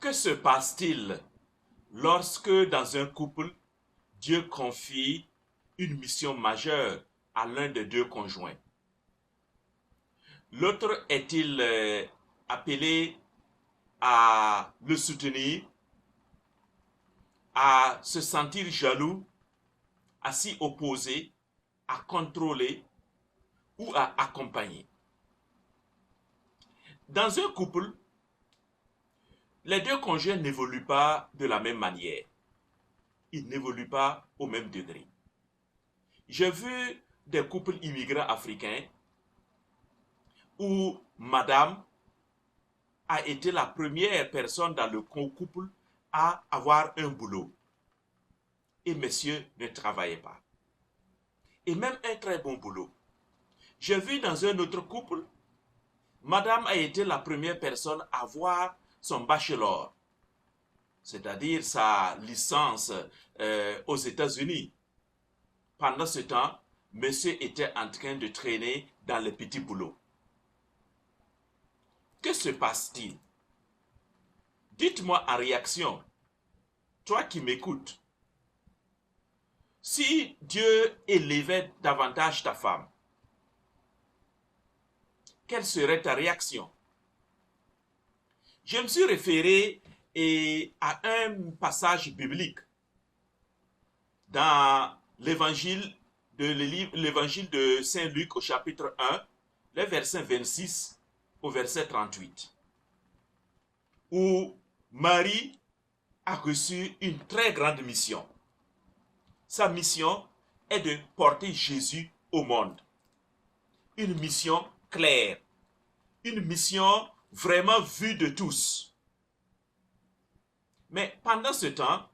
Que se passe-t-il lorsque dans un couple, Dieu confie une mission majeure à l'un des deux conjoints? L'autre est-il appelé à le soutenir, à se sentir jaloux, à s'y opposer, à contrôler ou à accompagner? Dans un couple, les deux conjoints n'évoluent pas de la même manière. Ils n'évoluent pas au même degré. J'ai vu des couples immigrants africains où madame a été la première personne dans le couple à avoir un boulot. Et monsieur ne travaillait pas. Et même un très bon boulot. J'ai vu dans un autre couple, madame a été la première personne à avoir son bachelor, c'est-à-dire sa licence aux États-Unis. Pendant ce temps, monsieur était en train de traîner dans les petits boulots. Que se passe-t-il? Dites-moi en réaction, toi qui m'écoutes, si Dieu élevait davantage ta femme, quelle serait ta réaction? Je me suis référé à un passage biblique dans l'évangile de Saint Luc au chapitre 1, les versets 26 au verset 38, où Marie a reçu une très grande mission. Sa mission est de porter Jésus au monde. Une mission claire, une mission vraiment vue de tous. Mais pendant ce temps,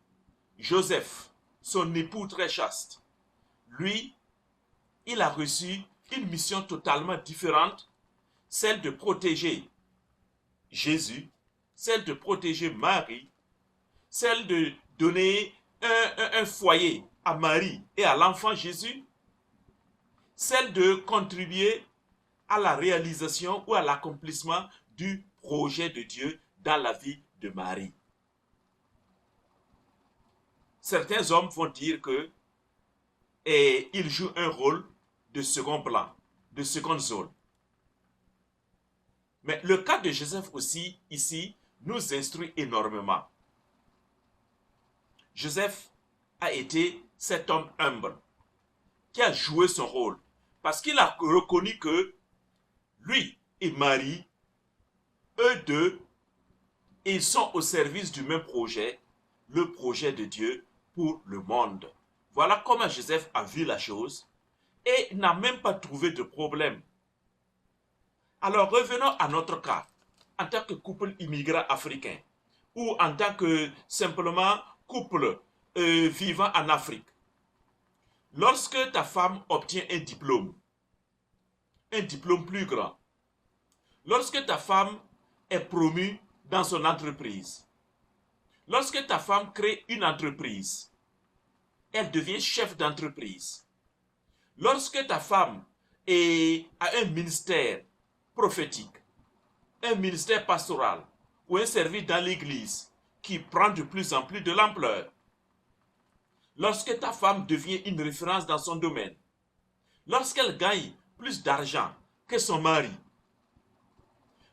Joseph, son époux très chaste, lui, il a reçu une mission totalement différente, celle de protéger Jésus, celle de protéger Marie, celle de donner un foyer à Marie et à l'enfant Jésus, celle de contribuer à la réalisation ou à l'accomplissement du projet de Dieu dans la vie de Marie. Certains hommes vont dire que il joue un rôle de second plan, de seconde zone. Mais le cas de Joseph aussi, ici, nous instruit énormément. Joseph a été cet homme humble qui a joué son rôle parce qu'il a reconnu que lui et Marie, eux deux, ils sont au service du même projet, le projet de Dieu pour le monde. Voilà comment Joseph a vu la chose et n'a même pas trouvé de problème. Alors revenons à notre cas, en tant que couple immigrant africain ou en tant que simplement couple vivant en Afrique. Lorsque ta femme obtient un diplôme plus grand, lorsque ta femme est promue dans son entreprise, lorsque ta femme crée une entreprise, elle devient chef d'entreprise. Lorsque ta femme a un ministère prophétique, un ministère pastoral ou un service dans l'église qui prend de plus en plus de l'ampleur, lorsque ta femme devient une référence dans son domaine, lorsqu'elle gagne plus d'argent que son mari,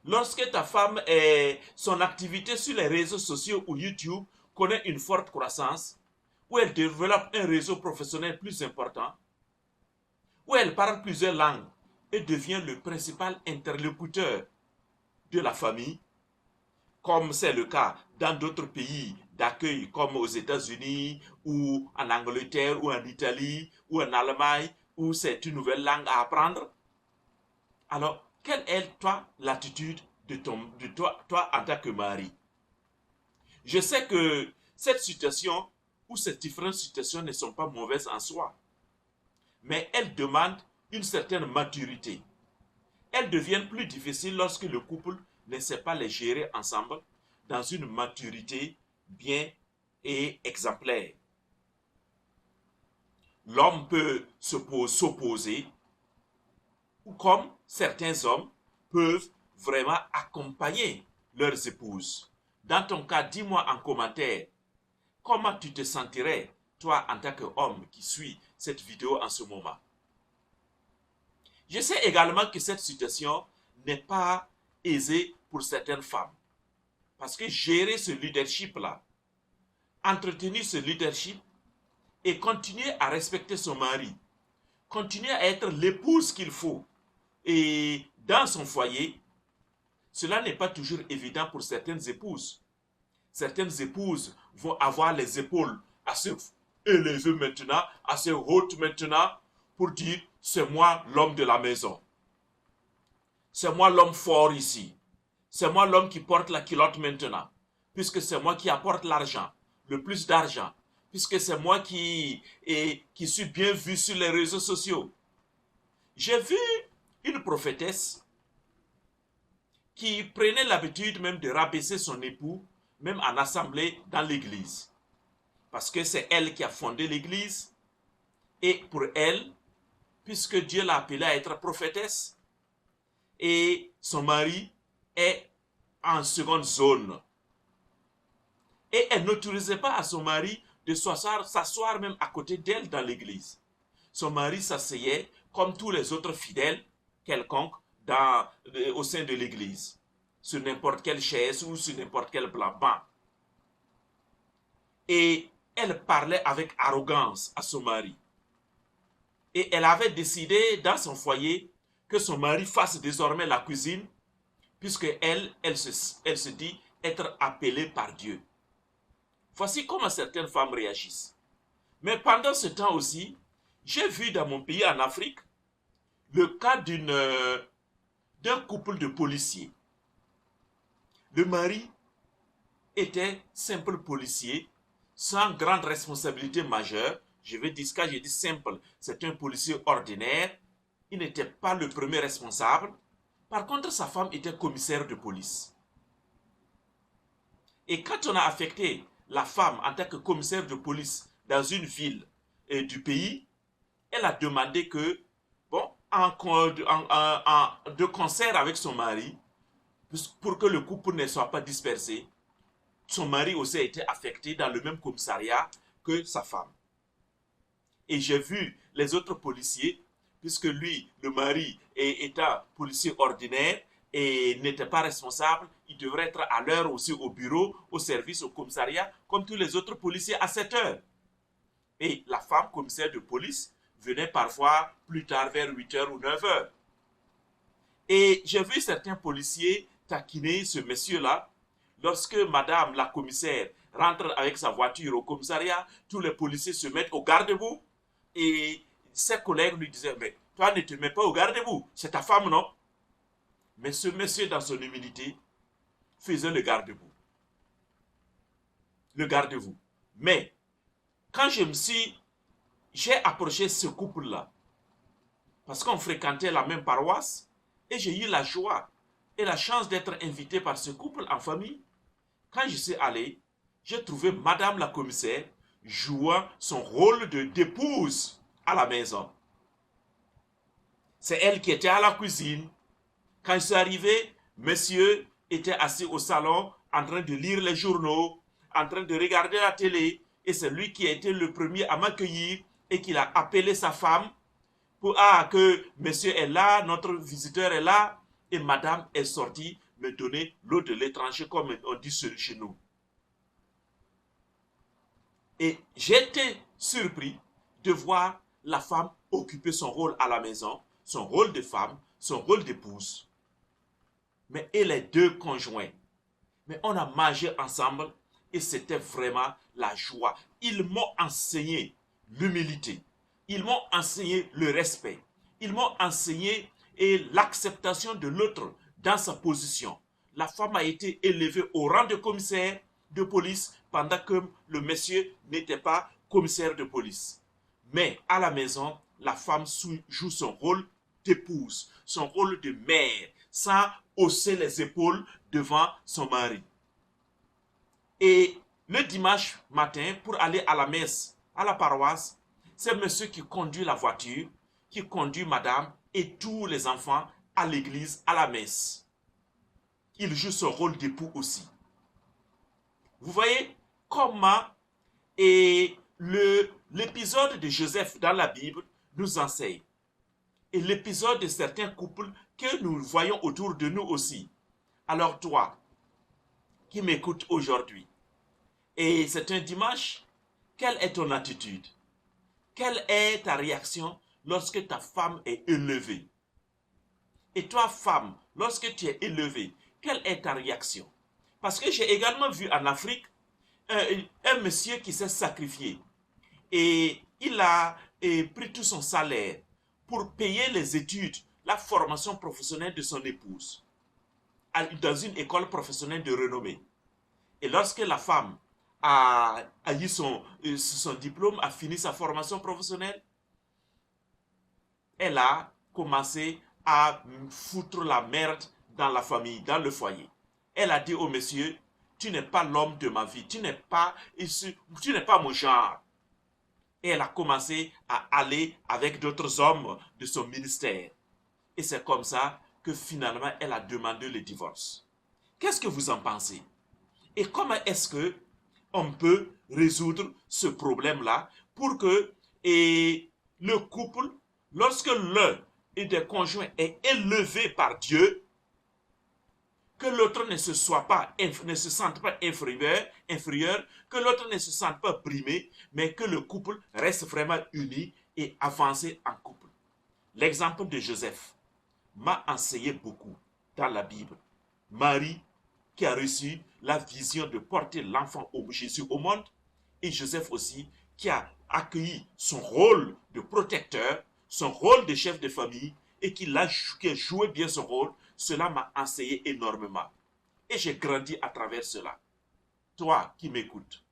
lorsque ta femme son activité sur les réseaux sociaux ou YouTube connaît une forte croissance, où elle développe un réseau professionnel plus important, où elle parle plusieurs langues et devient le principal interlocuteur de la famille, comme c'est le cas dans d'autres pays d'accueil comme aux États-Unis ou en Angleterre ou en Italie ou en Allemagne où c'est une nouvelle langue à apprendre. Alors, quelle est toi l'attitude de toi en tant que mari? Je sais que cette situation ou ces différentes situations ne sont pas mauvaises en soi, mais elles demandent une certaine maturité. Elles deviennent plus difficiles lorsque le couple ne sait pas les gérer ensemble dans une maturité bien et exemplaire. L'homme peut s'opposer, ou comme certains hommes peuvent vraiment accompagner leurs épouses, Dans ton cas, dis-moi en commentaire comment tu te sentirais, toi, en tant qu'homme qui suit cette vidéo en ce moment. Je sais également que cette situation n'est pas aisée pour certaines femmes. Parce que gérer ce leadership-là, entretenir ce leadership et continuer à respecter son mari, continuer à être l'épouse qu'il faut et dans son foyer, cela n'est pas toujours évident pour certaines épouses. Certaines épouses vont avoir les épaules assez élevées maintenant, assez hautes maintenant, pour dire c'est moi l'homme de la maison. C'est moi l'homme fort ici. C'est moi l'homme qui porte la culotte maintenant. Puisque c'est moi qui apporte l'argent, le plus d'argent. Puisque c'est moi qui suis bien vu sur les réseaux sociaux. J'ai vu une prophétesse qui prenait l'habitude même de rabaisser son époux, même en assemblée dans l'église. Parce que c'est elle qui a fondé l'église. Et pour elle, puisque Dieu l'a appelée à être prophétesse, et son mari est en seconde zone. Et elle n'autorisait pas à son mari de s'asseoir même à côté d'elle dans l'église. Son mari s'asseyait comme tous les autres fidèles quelconques au sein de l'église, sur n'importe quelle chaise ou sur n'importe quel banc. Et elle parlait avec arrogance à son mari. Et elle avait décidé dans son foyer que son mari fasse désormais la cuisine, puisque elle se dit être appelée par Dieu. Voici comment certaines femmes réagissent. Mais pendant ce temps aussi, j'ai vu dans mon pays en Afrique le cas d'un couple de policiers. Le mari était simple policier, sans grande responsabilité majeure. Je vais dire quand je dis simple, c'est un policier ordinaire. Il n'était pas le premier responsable. Par contre, sa femme était commissaire de police. Et quand on a affecté la femme en tant que commissaire de police dans une ville du pays, elle a demandé que, de concert avec son mari, pour que le couple ne soit pas dispersé, son mari aussi a été affecté dans le même commissariat que sa femme. Et j'ai vu les autres policiers, puisque lui, le mari, étant policier ordinaire et n'était pas responsable, il devrait être à l'heure aussi au bureau, au service, au commissariat, comme tous les autres policiers à 7 heures. Et la femme commissaire de police venait parfois plus tard vers 8 heures ou 9 heures. Et j'ai vu certains policiers taquiner ce monsieur-là. Lorsque madame la commissaire rentre avec sa voiture au commissariat, tous les policiers se mettent au garde-boue. Et ses collègues lui disaient, mais toi ne te mets pas au garde-boue, c'est ta femme, non? Mais ce monsieur, dans son humilité, faisait le garde-boue. Le garde-boue. Mais, quand j'ai approché ce couple-là, parce qu'on fréquentait la même paroisse, et j'ai eu la joie et la chance d'être invité par ce couple en famille. Quand je suis allé, j'ai trouvé madame la commissaire jouant son rôle d'épouse à la maison. C'est elle qui était à la cuisine. Quand je suis arrivé, monsieur était assis au salon en train de lire les journaux, en train de regarder la télé, et c'est lui qui a été le premier à m'accueillir et qui a appelé sa femme pour que monsieur est là, notre visiteur est là, et madame est sortie me donner l'eau de l'étranger, comme on dit chez nous. Et j'étais surpris de voir la femme occuper son rôle à la maison, son rôle de femme, son rôle d'épouse. Mais et les deux conjoints. Mais on a mangé ensemble et c'était vraiment la joie. Ils m'ont enseigné l'humilité. Ils m'ont enseigné le respect. Ils m'ont enseigné l'acceptation de l'autre dans sa position. La femme a été élevée au rang de commissaire de police pendant que le monsieur n'était pas commissaire de police. Mais à la maison, la femme joue son rôle d'épouse, son rôle de mère, sans hausser les épaules devant son mari. Et le dimanche matin, pour aller à la messe, à la paroisse, c'est monsieur qui conduit la voiture, qui conduit madame et tous les enfants à l'église, à la messe. Il joue son rôle d'époux aussi. Vous voyez comment l'épisode de Joseph dans la Bible nous enseigne. Et l'épisode de certains couples que nous voyons autour de nous aussi. Alors toi, qui m'écoutes aujourd'hui, et c'est un dimanche, quelle est ton attitude? Quelle est ta réaction lorsque ta femme est élevée? Et toi, femme, lorsque tu es élevée, quelle est ta réaction? Parce que j'ai également vu en Afrique un monsieur qui s'est sacrifié. Et il a pris tout son salaire pour payer les études, la formation professionnelle de son épouse dans une école professionnelle de renommée. Et lorsque la femme a eu son diplôme, a fini sa formation professionnelle, elle a commencé à foutre la merde dans la famille, dans le foyer. Elle a dit au monsieur, tu n'es pas l'homme de ma vie, tu n'es pas mon genre. Et elle a commencé à aller avec d'autres hommes de son ministère. Et c'est comme ça que finalement, elle a demandé le divorce. Qu'est-ce que vous en pensez? Et comment est-ce que on peut résoudre ce problème-là pour que le couple, lorsque l'un des conjoints est élevé par Dieu, que l'autre ne se sente pas inférieur, que l'autre ne se sente pas brimé, mais que le couple reste vraiment uni et avancé en couple. L'exemple de Joseph m'a enseigné beaucoup dans la Bible. Marie, qui a reçu la vision de porter l'enfant Jésus au monde, et Joseph aussi, qui a accueilli son rôle de protecteur, son rôle de chef de famille, et qui a joué bien son rôle. Cela m'a enseigné énormément. Et j'ai grandi à travers cela. Toi qui m'écoutes,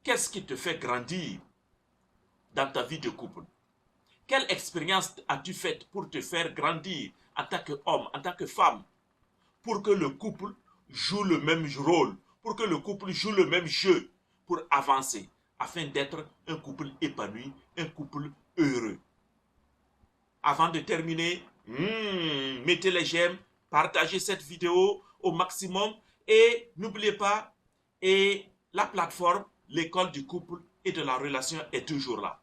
qu'est-ce qui te fait grandir dans ta vie de couple? Quelle expérience as-tu faite pour te faire grandir en tant qu'homme, en tant que femme, pour que le couple joue le même rôle, pour que le couple joue le même jeu, pour avancer, afin d'être un couple épanoui, un couple heureux? Avant de terminer, mettez les j'aime, partagez cette vidéo au maximum et n'oubliez pas, la plateforme, l'école du couple et de la relation est toujours là.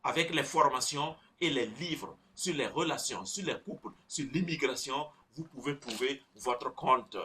Avec les formations et les livres sur les relations, sur les couples, sur l'immigration, vous pouvez trouver votre compte.